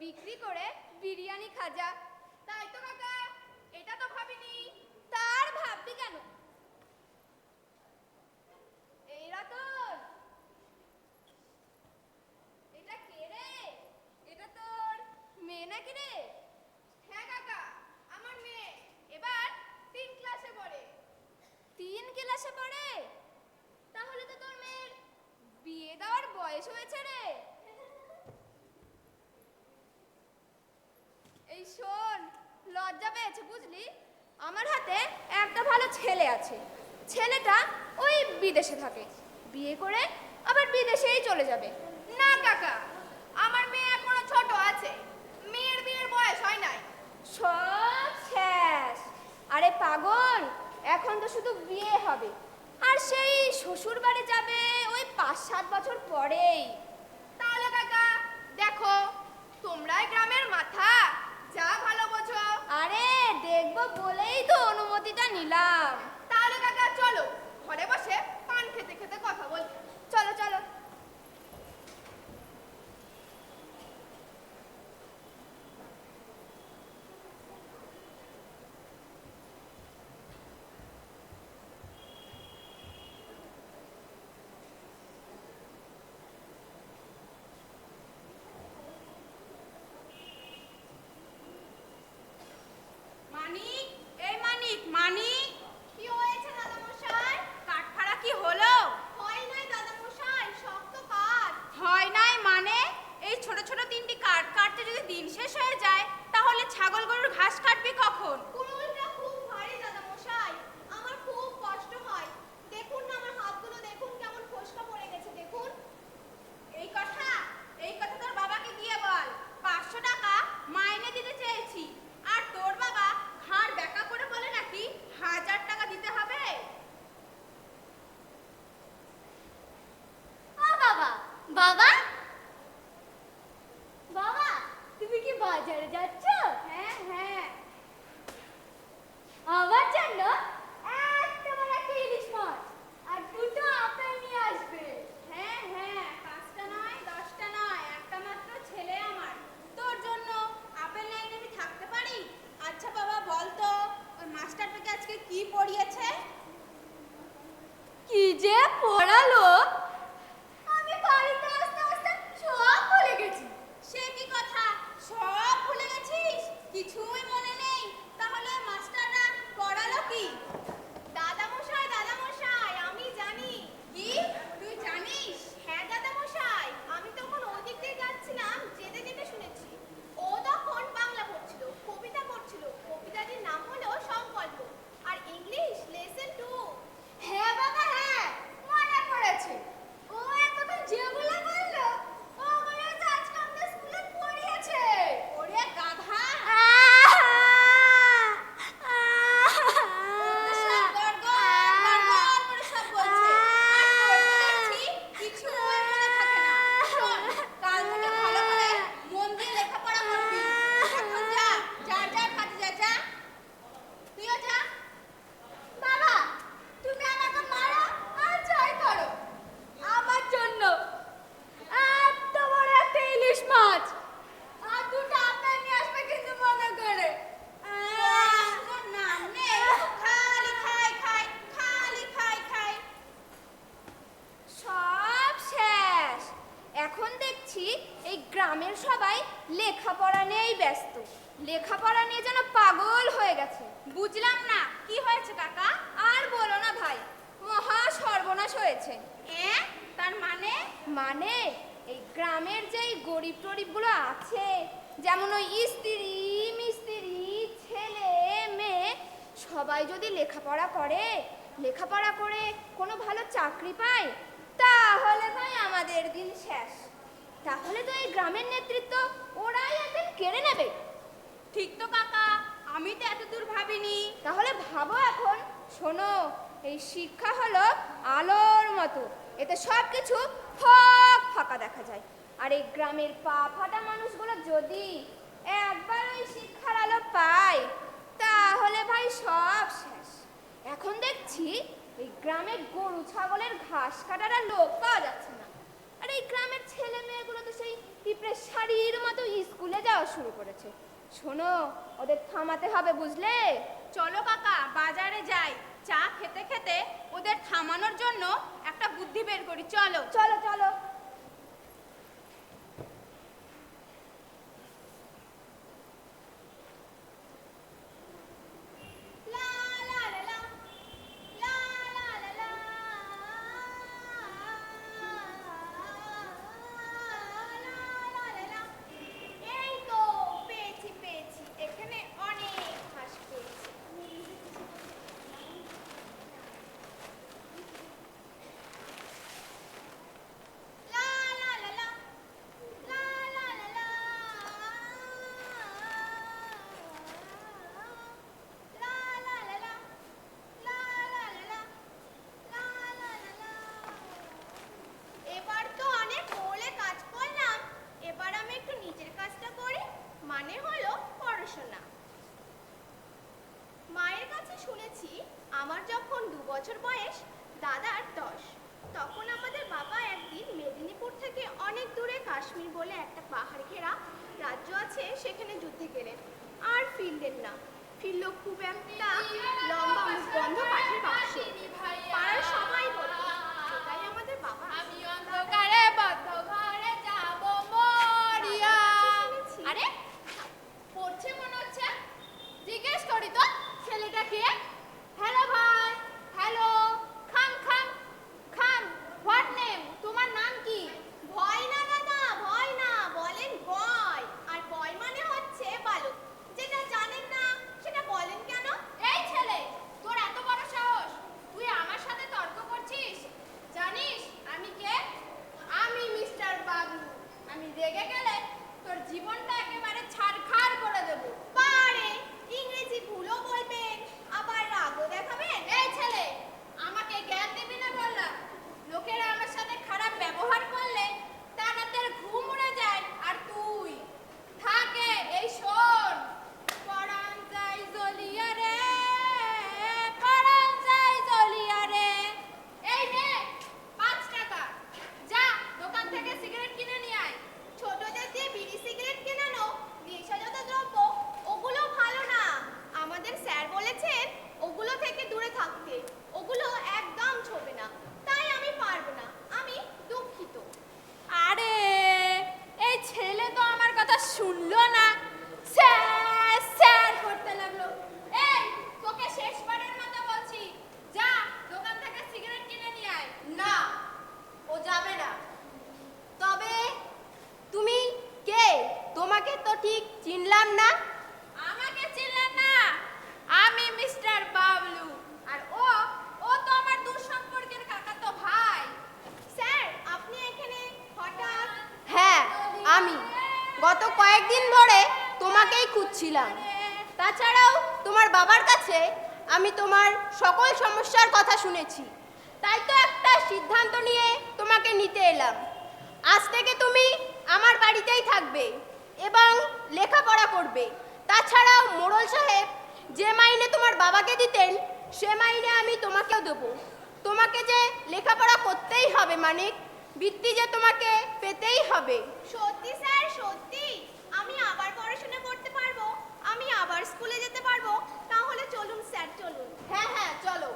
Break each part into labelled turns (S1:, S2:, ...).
S1: বিক্রি করে বিরিয়ানি খাজা। তাই তো কাকা, এটা তো ভাবিনি। তার ভাববি কেন? এই রতন, এটা কে রে? এটা তোর মেয়ে নাকি রে? হ্যাঁ কাকা, আমার মেয়ে এবার 3 ক্লাসে পড়ে। 3 ক্লাসে পড়ে? তাহলে তো তোর মেয়ের বিয়ে দেওয়ার বয়স হয়েছে রে। এই শোন, লজ্জা পেয়েছে বুঝলি? আমার হাতে একটা ভালো ছেলে আছে। ছেলেটা ওই বিদেশে থাকে, বিয়ে করে আবার বিদেশেই চলে যাবে। না কাকা, আমার মেয়ে এখনো ছোট আছে, মেয়ের বিয়ের বয়স হয় নাই। সব শেষ। আরে পাগল, এখন তো শুধু বিয়ে হবে, আর সেই শ্বশুর বাড়ি যাবে ওই 5-7 বছর পরেই। তাহলে কাকা দেখো, তোমরাই গ্রামের মাথা, যা ভালো বোঝো। আরে দেখবো বলেই তো অনুমতিটা নিলাম। তাহলে কাকা চলো, ঘরে বসে পান খেতে খেতে কথা বল। চলো চলো। মানিক, এই মানিক, মানিক। কি হয়েছে দাদামশাই? কাঠফাড়া কি হলো? হয় নাই দাদামশাই, এখন দেখছি এই গ্রামের সবাই লেখাপড়া নিয়েই ব্যস্ত, লেখাপড়া নিয়ে যেন পাগল হয়ে গেছে।
S2: বুঝলাম না কি হয়েছে কাকা?
S1: আর বলো না ভাই, মহা সর্বনাশ হয়েছে।
S2: তার মানে?
S1: মানে এই গ্রামের যেই গরিব টরিবগুলো আছে, যেমন ওই স্ত্রী মিস্ত্রি ছেলে মেয়ে, সবাই যদি লেখাপড়া করে কোনো ভালো চাকরি পায়, তাহলে ভাই আমাদের দিন শেষ। তাহলে তো এই গ্রামের নেতৃত্ব ওরাই একদিন কেড়ে নেবে।
S2: ঠিক তো কাকা, আমি তো এতদূর ভাবিনি।
S1: তাহলে ভাবো এখন। শোনো, এই শিক্ষা হলো আলোর মতো, এতে সব কিছু ফাঁকা দেখা যায়। আর এই গ্রামের পা ফাটা মানুষগুলো যদি একবার ওই শিক্ষার আলো পায়, তাহলে ভাই সব শেষ। এখন দেখছি এই গ্রামের গরু ছাগলের ঘাস কাটার আর লোক পাওয়া যাচ্ছে না। আর এই গ্রামের ছেলে মেয়েগুলো তো সেই পিঁপড়ের শাড়ির মতো স্কুলে যাওয়া শুরু করেছে। শোনো, ওদের থামাতে হবে, বুঝলে?
S2: চলো কাকা, বাজারে যাই, চা খেতে খেতে ওদের থামানোর জন্য একটা বুদ্ধি বের করি। চলো
S1: চলো চলো।
S3: আমার যখন 2 বছর বয়স, দাদার 10, তখন আমাদের বাবা একদিন মেদিনীপুর থেকে অনেক দূরে কাশ্মীর বলে একটা পাহাড় ঘেরা রাজ্য আছে, সেখানে যুদ্ধে গেলেন। আর ফিরলেন না, ফিরল খুব একটা লম্বা মুখ বন্ধ কাঠের বাক্স। পাড়ার সবাই বলল এটাই আমাদের বাবা।
S2: আমি অন্ধকারে বদ্ধ ঘরে যাব মরিয়া। আরে পড়ছে মনে হচ্ছে, জিজ্ঞেস করি তো ছেলেটা কে। হ্যালো ভাই, হ্যালো। খাম খাম খাম, হোয়াট নেম? তোমার নাম কি?
S3: ভয় না দাদা, ভয় না, বলেন বয়। আর বয় মানে হচ্ছে বালক। যেটা জানেন না সেটা বলেন কেন?
S2: এই ছেলে, তোর এত বড় সাহস, তুই আমার সাথে তর্ক করছিস? জানিস আমি কে? আমি মিস্টার বাবলু। আমি রেগে গেলে তোর জীবনটা একেবারে ছারখার করে দেব।
S3: পারে ইংরেজি ভুলও বলবেন, আবার রাগও দেখাবেন।
S2: এই ছেলে, আমাকে জ্ঞান দিবি না বললাম। লোকেরা আমার সাথে খারাপ ব্যবহার করলে তার রাতের ঘুম উড়ে যায়, আর তুই থাকে এই শোন। পরাণ যাই জ্বলিয়া রে, পরাণ যাই জ্বলিয়া রে। এই নে 5 টাকা, যা দোকান থেকে সিগারেট কিনে নিয়ে আয়।
S3: ছোটদের দিয়ে বিড়ি সিগারেট কেনানো নেশাজাত দ্রব্য, ওগুলো ভালো না। আমাদের স্যার বলেছেন ওগুলো থেকে দূরে থাকতে, ওগুলো একদম ছোবে না। তাই আমি পারবো না, আমি দুঃখিত।
S2: আরে এই ছেলে তো আমার কথা শুনলো না, স্যার স্যার করতে লাগলো। এই তোকে শেষবারের মতো বলছি, যা দোকান থেকে সিগারেট কিনে নিয়ে আয়।
S4: না, ও যাবে না। তবে তুমি কে? তোমাকে তো ঠিক চিনলাম না।
S2: আমাকে চিনলেন না? আমি মিস্টার বাবলু, আর ও তো আমার দূর সম্পর্কের কাকাতো ভাই।
S3: স্যার, আপনি এখানে হঠাৎ?
S4: হ্যাঁ, আমি গত কয়েকদিন ধরে তোমাকেই খুঁজছিলাম। তাছাড়াও তোমার বাবার কাছে আমি তোমার সকল সমস্যার কথা শুনেছি, তাই তো একটা সিদ্ধান্ত নিয়ে তোমাকে নিতে এলাম। আজ থেকে তুমি আমার বাড়িতেই থাকবে এবং লেখাপড়া করবে। তাছাড়াও মোড়ল সাহেব যে মাইনে তোমার বাবাকে দিতেন, সে মাইনে আমি তোমাকেও দেবো। তোমাকে যে লেখাপড়া করতেই হবে মানিক, বৃত্তি যে তোমাকে পেতেই হবে।
S3: সত্যি স্যার, সত্যি আমি আবার পড়াশোনা করতে পারবো, আমি আবার স্কুলে যেতে পারবো। তাহলে চলুন স্যার, চলুন।
S4: হ্যাঁ হ্যাঁ, চলো।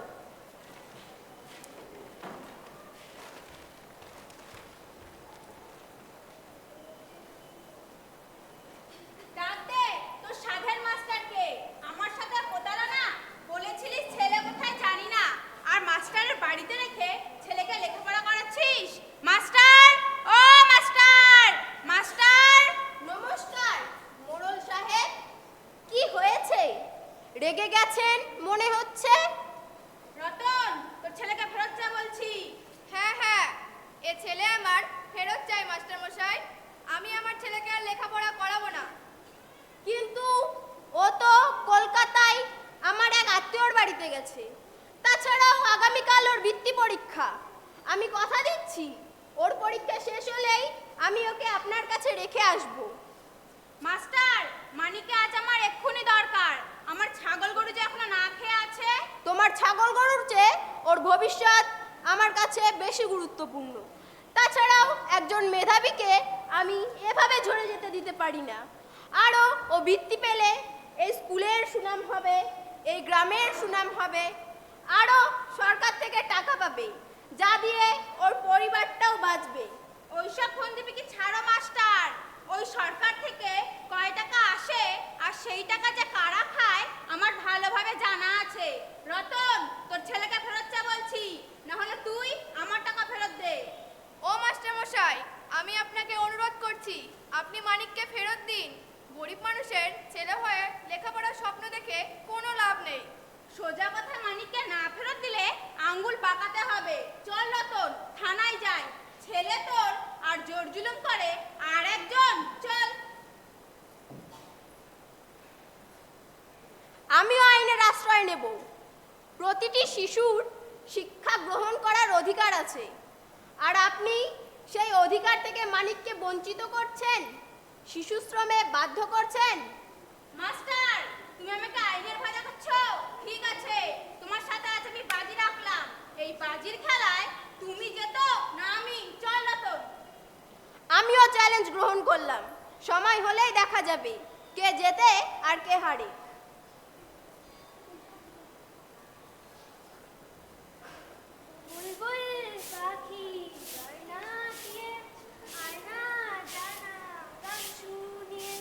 S4: পরীক্ষা। আমি কথা দিচ্ছি ওর পরীক্ষা শেষ হলেই আমি ওকে আপনার কাছে রেখে আসব।
S2: মাস্টার, মানিককে আজ আমার এক্ষুনি দরকার। আমার ছাগল গরু যে এখনো না খেয়ে আছে।
S4: তোমার ছাগল গরুর চেয়ে ওর ভবিষ্যৎ আমার কাছে বেশি গুরুত্বপূর্ণ। তাছাড়াও একজন মেধাবীকে আমি এভাবে ঝরে যেতে দিতে পারি না। আরও ও বৃত্তি পেলে এই স্কুলের সুনাম হবে, এই গ্রামের সুনাম হবে, আরও সরকার থেকে টাকা পাবে, যা দিয়ে ওর পরিবারটাও বাঁচবে।
S2: ওইসব ফন্দিপিকে ছাড়ো মাস্টার। ওই সরকার থেকে কয় টাকা আসে আর সেই টাকা যে কারা খায় আমার ভালোভাবে জানা আছে। রতন, তোর ছেলেকে ফেরত চা বলছি, না হলে তুই আমার টাকা ফেরত দে।
S1: ও মাস্টার মশাই, আমি আপনাকে অনুরোধ করছি, আপনি মানিককে ফেরত দিন। গরিব মানুষের ছেলে হয়ে লেখাপড়ার স্বপ্ন দেখে কোনো লাভ নেই।
S2: সোজা কথা, মানিককে না ফেরত দিলে আঙ্গুল বাঁকাতে হবে। চল রতন, থানায় যাই। ছেলে তোর আর জোর জুলুম করে আর একজন, চল।
S4: আমিও আইনের আশ্রয় নেব। প্রতিটি শিশুর শিক্ষা গ্রহণ করার অধিকার আছে, আর আপনি সেই অধিকার থেকে মানিককে বঞ্চিত করছেন, শিশু শ্রমে বাধ্য করছেন।
S2: মাস্টার, তুমি আমাকে আইনের ভয় দেখাচ্ছ? ঠিক আছে, তোমার সাথে আজ আমি বাজি রাখলাম। এই বাজির খেলায় তুমি যেত না আমি। চল রতন।
S4: আমিও চ্যালেঞ্জ গ্রহণ করলাম। সময় হলেই দেখা যাবে কে জেতে আর কে হারে।
S3: বুলবুল পাখি ঝর্ণা দিয়ে আয়না জানা গান শুনিয়ে।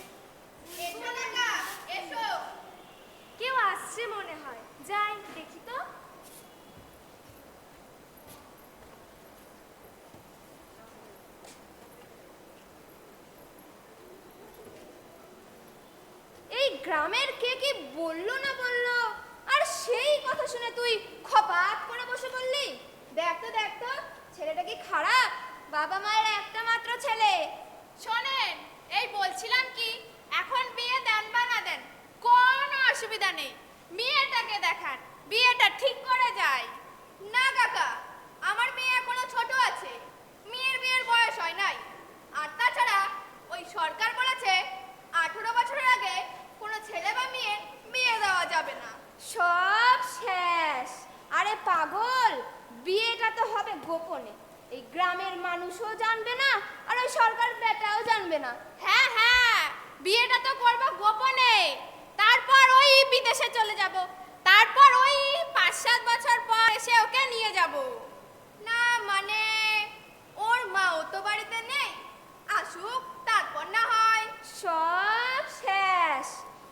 S2: এসো কাকা, এসো।
S3: কেউ আসছে মনে হয়, যাই দেখি তো।
S1: এই গ্রামের কে কি বললো না বললো, আর সেই কথা শুনে তুই খপাত করে বসে পড়লি? দেখ তো ছেলেটা কি খারাপ? বাবা মায়ের একটা মাত্র ছেলে।
S2: শোনেন, এই বলছিলাম কি, এখন বিয়ে দেন বা না দেন কোনো অসুবিধা নেই। মেয়েটাকে দেখান, বিয়েটা ঠিক করে যায়।
S1: না কাকা, আমার মেয়ে এখনো ছোট আছে, মেয়ের বিয়ের বয়স হয় নাই। আর তাছাড়া ওই সরকার বলেছে 18 বছরের আগে কোনো ছেলে বা মেয়ের বিয়ে দেওয়া যাবে না। সব শেষ। আরে পাগল, বিয়েটা তো হবে গোপনে, এই গ্রামের মানুষও জানবে না, আর ওই সরকার বেটাও জানবে না।
S2: হ্যাঁ হ্যাঁ, বিয়েটা তো করবো গোপনে। তারপর ওই বিদেশে চলে যাব, তারপর ওই 5-7 বছর পর এসে ওকে নিয়ে যাব।
S1: না মানে ওর মাও তো বাড়িতে নেই, আসুক তারপর না হয়। সব শেষ।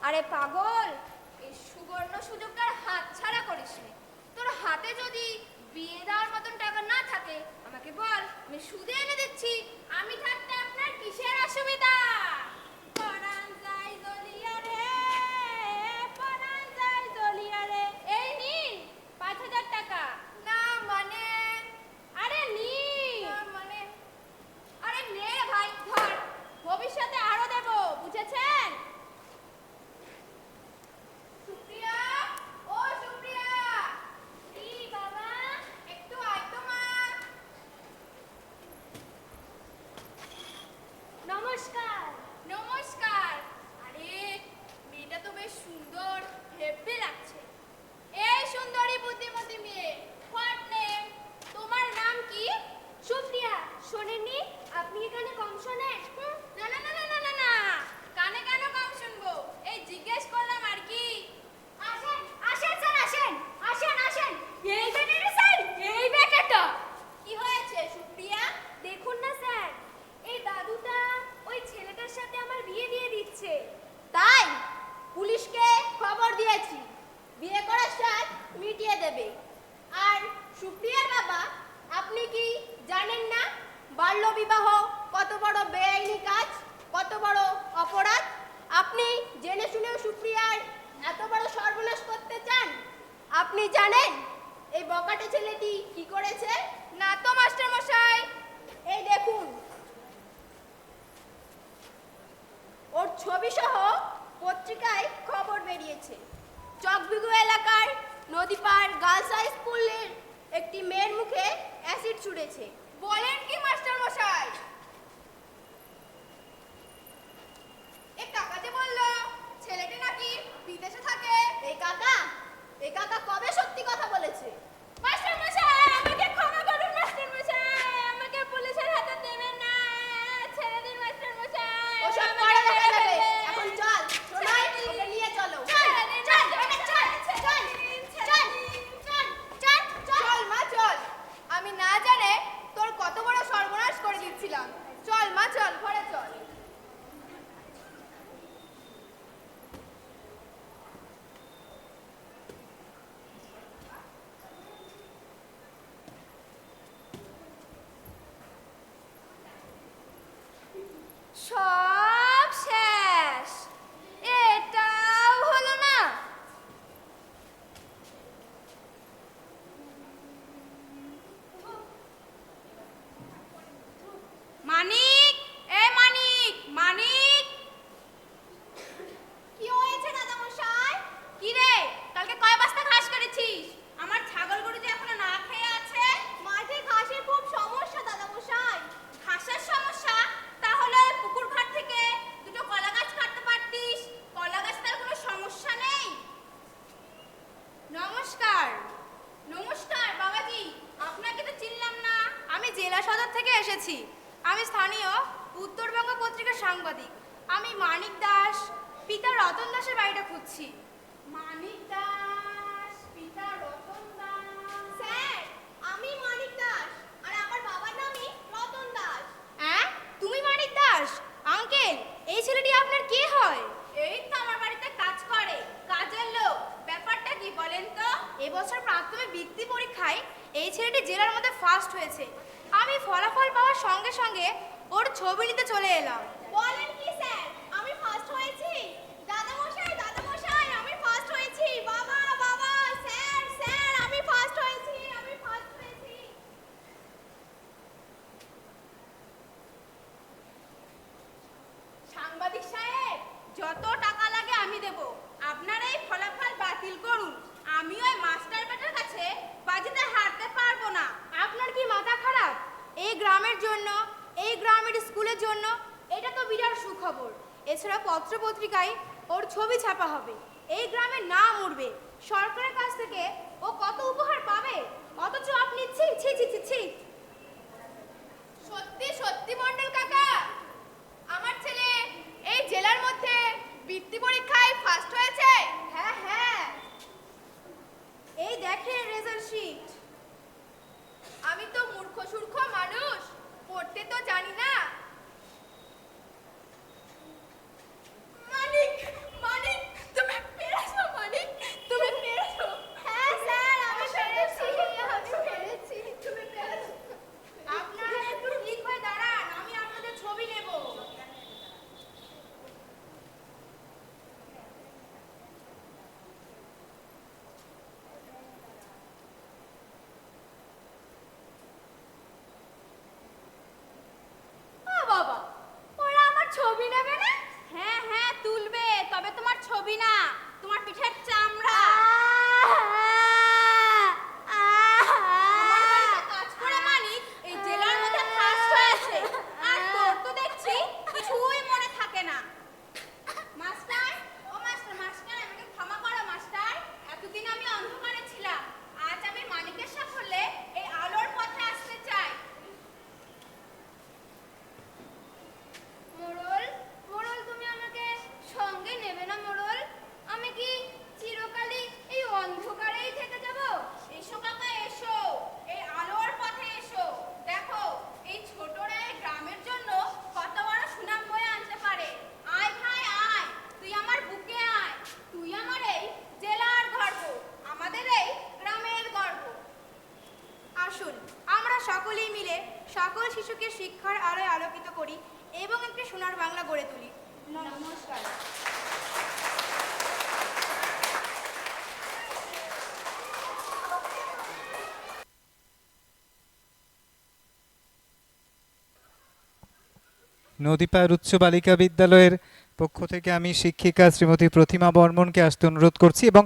S1: আরে পাগল, এই সুবর্ণ সুযোগটার হাত ছাড়া করিস নে। তোর হাতে যদি বিয়ে দেওয়ার মতন টাকা না থাকে আমাকে বল, আমি সুদে এনে দিচ্ছি।
S2: আমি থাকতে আপনার কিসের অসুবিধা? পরাণ যায় দলিয়া রে, পরাণ যায় দলিয়া রে। এই নিন 5,000 টাকা।
S1: না মানে
S2: আরে নিন।
S1: না মানে আরে নে রে ভাই, ধর।
S2: ভবিষ্যতে আরো দেব, বুঝেছেন?
S1: সুপ্রিয়া, ও সুপ্রিয়া।
S3: কি বাবা?
S1: একটু আয় তো মা।
S3: নমস্কার।
S1: নমস্কার। আরে মেয়েটা তো বেশ সুন্দর, হেব্বি লাগছে। এই সুন্দরী বুদ্ধিমতী মেয়ে, হোয়াট নেম? তোমার নাম কি?
S3: সুপ্রিয়া, শোনেননি? আপনি এখানে কম শোনেন?
S1: না না না না না না না, কানে কেন কম শুনবো? এই জিজ্ঞেস করলাম আর কি।
S3: আসেন আসেন স্যার, আসেন আসেন আসেন। এই বেটাটা স্যার, এই বেটাটা।
S1: কি হয়েছে সুপ্রিয়া?
S3: দেখুন না স্যার, এই দাদুটা ওই ছেলেটার সাথে আমার বিয়ে দিয়ে দিচ্ছে।
S4: তাই পুলিশকে খবর দিয়েছি, বিয়ে করার সাথ মিটিয়ে দেবে। আর সুপ্রিয়ার বাবা, আপনি কি জানেন না বাল্যবিবাহ কত বড় বেআইনি কাজ, কত বড় অপরাধ? আপনি জেনে শুনেও সুপ্রিয়ার এত বড় সর্বনাশ করতে চান? আপনি জানেন এই বকাটে ছেলেটি কি করেছে?
S1: না তো মাস্টার মশাই।
S4: এই দেখুন, ওর ছবি সহ পত্রিকায় খবর বেরিয়েছে। চকবিঘু এলাকার নদীপাড় গার্লস হাই স্কুলের একটি মেয়ের মুখে অ্যাসিড ছুঁড়েছে।
S1: বলেন কি মাস্টার মশাই? এ কাকা যে বললো ছেলেটি নাকি বিদেশে থাকে।
S4: এই কাকা কবে সত্যি কথা বলেছে?
S2: মাস্টার মশাই, আমাকে ক্ষমা করুন মাস্টার মশাই, আমাকে পুলিশের হাতে দেবেন না, ছেড়ে দিন মাস্টার মশাই।
S4: ওসব
S2: আমাকে
S4: পরে দেখা
S2: ছেড়ে
S4: যাবে।
S2: দেবেন।
S4: এখন চল, সোনাই, ওকে নিয়ে চলো।
S2: ছেড়ে দিন, মাস্টার মশাই, ছেড়ে দিন,
S1: চল মা চল, আমি না জানে তোর কত বড় সর্বনাশ করে দিচ্ছিলাম। চল মা চল, ঘরে চল। সব শেষ, এটাও হলো না।
S2: মানিক, এ মানিক, মানিক।
S3: কি হয়েছে দাদা মশাই?
S2: কি রে, কালকে কয় বস্তা ঘাস কেটেছিস? আমার ছাগল গরু যে এখনো না খেয়ে আছে।
S3: মাঠে ঘাসের খুব সমস্যা দাদা মশাই।
S2: ঘাসের সমস্যা? তাহলে ওই পুকুর ঘাট থেকে দুটো কলা গাছ কাটতে পারতিস। কলা গাছ তার কোনো সমস্যা নেই। নমস্কার। নমস্কার বাবাজি, আপনাকে তো চিনলাম না। আমি জেলা সদর থেকে এসেছি। আমি স্থানীয় উত্তরবঙ্গ পত্রিকার সাংবাদিক। আমি মানিক দাস, পিতা রতন দাসের বাড়িটা খুঁজছি। মানিক দাস, পিতা রতন দাস।
S3: স্যার, আমি মানিক দাস আর আমার বাবার নামই রতন দাস।
S2: হ্যাঁ, তুমি মানিক দাস? আঙ্কেল, এই ছেলেটি আপনার কে হয়? এই তো আমার বাড়িতে কাজ করে, কাজের লোক। ব্যাপারটা কি বলেন তো? এবছর প্রাথমিক বৃত্তি পরীক্ষায় এই ছেলেটি জেলার মধ্যে ফার্স্ট হয়েছে। আমি ফলাফল পাওয়ার সঙ্গে সঙ্গে ওর ছবি নিতে চলে এলাম।
S3: বলেন কি স্যার, আমি ফার্স্ট হয়েছি? দাদা মশাই, আমি ফার্স্ট হয়েছি। বাবা, স্যার, আমি ফার্স্ট হয়েছি।
S2: সাংবাদিক সাহেব, যত টাকা লাগে আমি দেব। আপনার এই ফলাফল বাতিল করুন। আমি ওই মাস্টার বেটার কাছে বাজিতে হারতে পারবো না। আপনার কি মাথা খারাপ? এই গ্রামের জন্য, এই গ্রামের স্কুলের জন্য এটা তো বিরাট সুখবর। এছাড়া পত্রপত্রিকায় ওর ছবি ছাপা হবে, এই গ্রামের নাম উঠবে। সরকারের কাছ থেকে ও কত উপহার পাবে, অথচ আপনি ছি ছি ছি ছি ছি।
S1: সত্যি সত্যি মন্ডল কাকা, আমার ছেলে এই জেলার মধ্যে বৃত্তি পরীক্ষায় ফার্স্ট হয়েছে।
S2: হ্যাঁ হ্যাঁ, এই দেখেন রেজাল্ট শিট।
S1: আমি তো মূর্খ সূর্খ মানুষ, পড়তে তো জানি না। মানিক, তুমি পেরেছো। মানিক, তুমি পেরেছো।
S3: হ্যাঁ স্যার, আমি পেরেছি।
S1: তুমি পেরেছো।
S2: আপনারা একটু ঠিক হয়ে দাঁড়ান, আমি আপনাদের ছবি নেব।
S1: ও বাবা, ওরা আমার ছবি নেবে না?
S2: হ্যাঁ হ্যাঁ তুলবে, তবে তোমার ছবি না, তোমার পিঠের চামড়া। আমার বাড়িতে কাজ করে মানিক এই জেলার মধ্যে ফার্স্ট হয়েছে, আর তোর তো দেখছি কিছুই মনে থাকে না। মাস্টার, ও মাস্টার, আমাকে ক্ষমা করো মাস্টার। এতদিন আমি অন্ধকারে ছিলাম, আজ আমি মানিকের সাফল্যে এই আলোর পথে আসতে চাই।
S1: মোড়ল, তুমি আমাকে সঙ্গে নেবে না মোড়ল? আমি কি চিরকালই এই অন্ধকারেই থেকে যাব?
S2: এসো কাকা এসো, এই আলোর পথে এসো। দেখো এই ছোটরা এই গ্রামের জন্য কত বড় সুনাম বয়ে আনতে পারে। আয় ভাই আয়, তুই আমার বুকে আয়। তুই আমার এই জেলার গর্ব, আমাদের এই গ্রামের গর্ব। আসুন আমরা সকলেই মিলে সকল শিশুকে শিক্ষার আলোয় আলোকিত করি এবং একটি সোনার বাংলা গড়ে তুলি। নমস্কার।
S5: নদীপাড় উচ্চ বালিকা বিদ্যালয়ের পক্ষ থেকে আমি শিক্ষিকা শ্রীমতী প্রতিমা বর্মনকে আসতে অনুরোধ করছি, এবং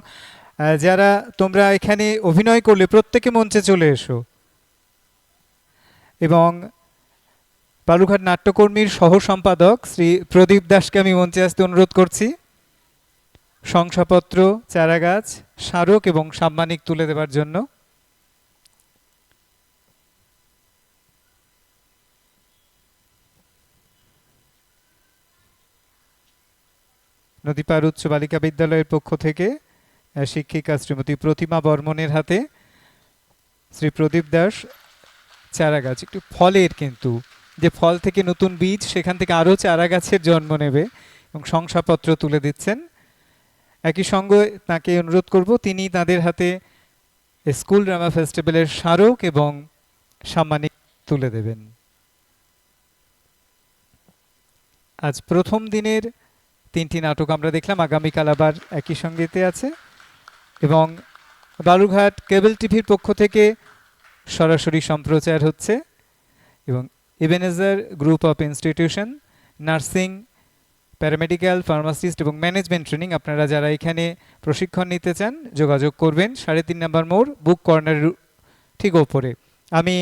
S5: যারা তোমরা এখানে অভিনয় করলে প্রত্যেকে মঞ্চে চলে এসো। এবং বালুরঘাট নাট্যকর্মীর সহ সম্পাদক শ্রী প্রদীপ দাসকে আমি মঞ্চে আসতে অনুরোধ করছি। শংসাপত্র, চারাগাছ, স্মারক এবং সাম্মানিক তুলে দেওয়ার জন্য। নদীপাড় উচ্চ বালিকা বিদ্যালয়ের পক্ষ থেকে শিক্ষিকা শ্রীমতী প্রতিমা বর্মনের হাতে শ্রী প্রদীপ দাস চারাগাছ, একটু ফলের, কিন্তু যে ফল থেকে নতুন বীজ, সেখান থেকে আরও চারাগাছের জন্ম নেবে, এবং শংসাপত্র তুলে দিচ্ছেন। একই সঙ্গে তাকে অনুরোধ করব তিনি তাদের হাতে স্কুল ড্রামা ফেস্টিভ্যালের স্মারক এবং সাম্মানিক তুলে দেবেন। আজ প্রথম দিনের 3টি নাটক আমরা দেখলাম, আগামীকাল আবার একই সঙ্গীতে আছে, এবং বালুরঘাট কেবল টিভির পক্ষ থেকে সরাসরি সম্প্রচার হচ্ছে, এবং Ebenezer group of institution, nursing, paramedical, pharmacist এবং ম্যানেজমেন্ট ট্রেনিং, আপনারা যারা এখানে প্রশিক্ষণ নিতে চান যোগাযোগ করবেন। 3.5 নম্বর মোড়, বুক কর্নারের ঠিক ওপরে। আমি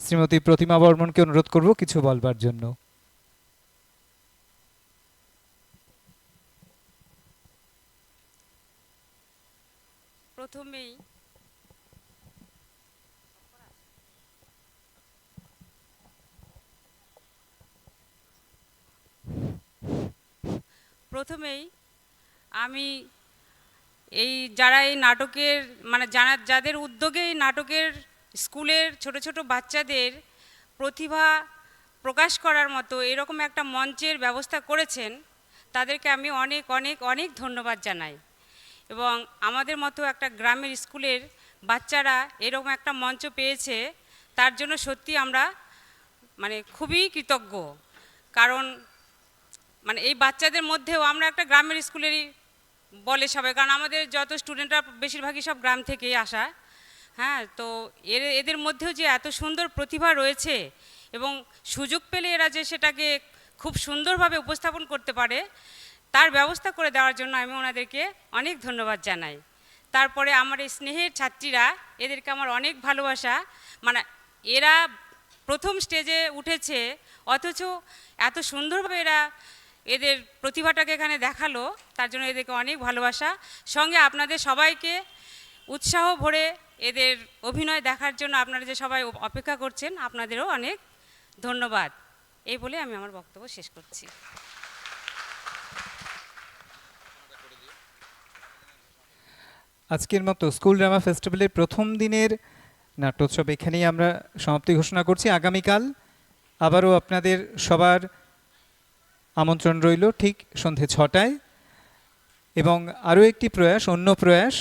S5: শ্রীমতী প্রতিমা বর্মনকে অনুরোধ করব কিছু বলবার জন্য।
S6: প্রথমেই আমি যারা এই নাটকের যাদের উদ্যোগে এই নাটকের স্কুলের ছোট ছোট বাচ্চাদের প্রতিভা প্রকাশ করার মতো এরকম একটা মঞ্চের ব্যবস্থা করেছেন, তাদেরকে আমি অনেক অনেক অনেক ধন্যবাদ জানাই। এবং আমাদের মতো একটা গ্রামের স্কুলের বাচ্চারা এরকম একটা মঞ্চ পেয়েছে, তার জন্য সত্যি আমরা খুবই কৃতজ্ঞ। কারণ এই বাচ্চাদের মধ্যেও আমরা একটা গ্রামের স্কুলেরই বলে সবাই, কারণ আমাদের যত স্টুডেন্টরা বেশিরভাগই সব গ্রাম থেকেই আসা। হ্যাঁ, তো এদের মধ্যেও যে এত সুন্দর প্রতিভা রয়েছে এবং সুযোগ পেলে এরা যে সেটাকে খুব সুন্দরভাবে উপস্থাপন করতে পারে, তার ব্যবস্থা করে দেওয়ার জন্য আমি ওনাদেরকে অনেক ধন্যবাদ জানাই। তারপরে আমার এই স্নেহের ছাত্রীরা, এদেরকে আমার অনেক ভালোবাসা। এরা প্রথম স্টেজে উঠেছে, অথচ এত সুন্দরভাবে এরা এদের প্রতিভাটাকে এখানে দেখালো, তার জন্য এদেরকে অনেক ভালোবাসা। সঙ্গে আপনাদের সবাইকে উৎসাহ ভরে এদের অভিনয় দেখার জন্য আপনারা যে সবাই অপেক্ষা করছেন, আপনাদেরও অনেক ধন্যবাদ। এই বলে আমি আমার বক্তব্য শেষ করছি।
S5: আজকের মতো স্কুল ড্রামা ফেস্টিভ্যালের প্রথম দিনের নাট্যোৎসব এখানেই আমরা সমাপ্তি ঘোষণা করছি। আগামীকাল আবারও আপনাদের সবার আমন্ত্রণ রইল ঠিক সন্ধে 6টায়, এবং আরও একটি প্রয়াস, অন্য প্রয়াস,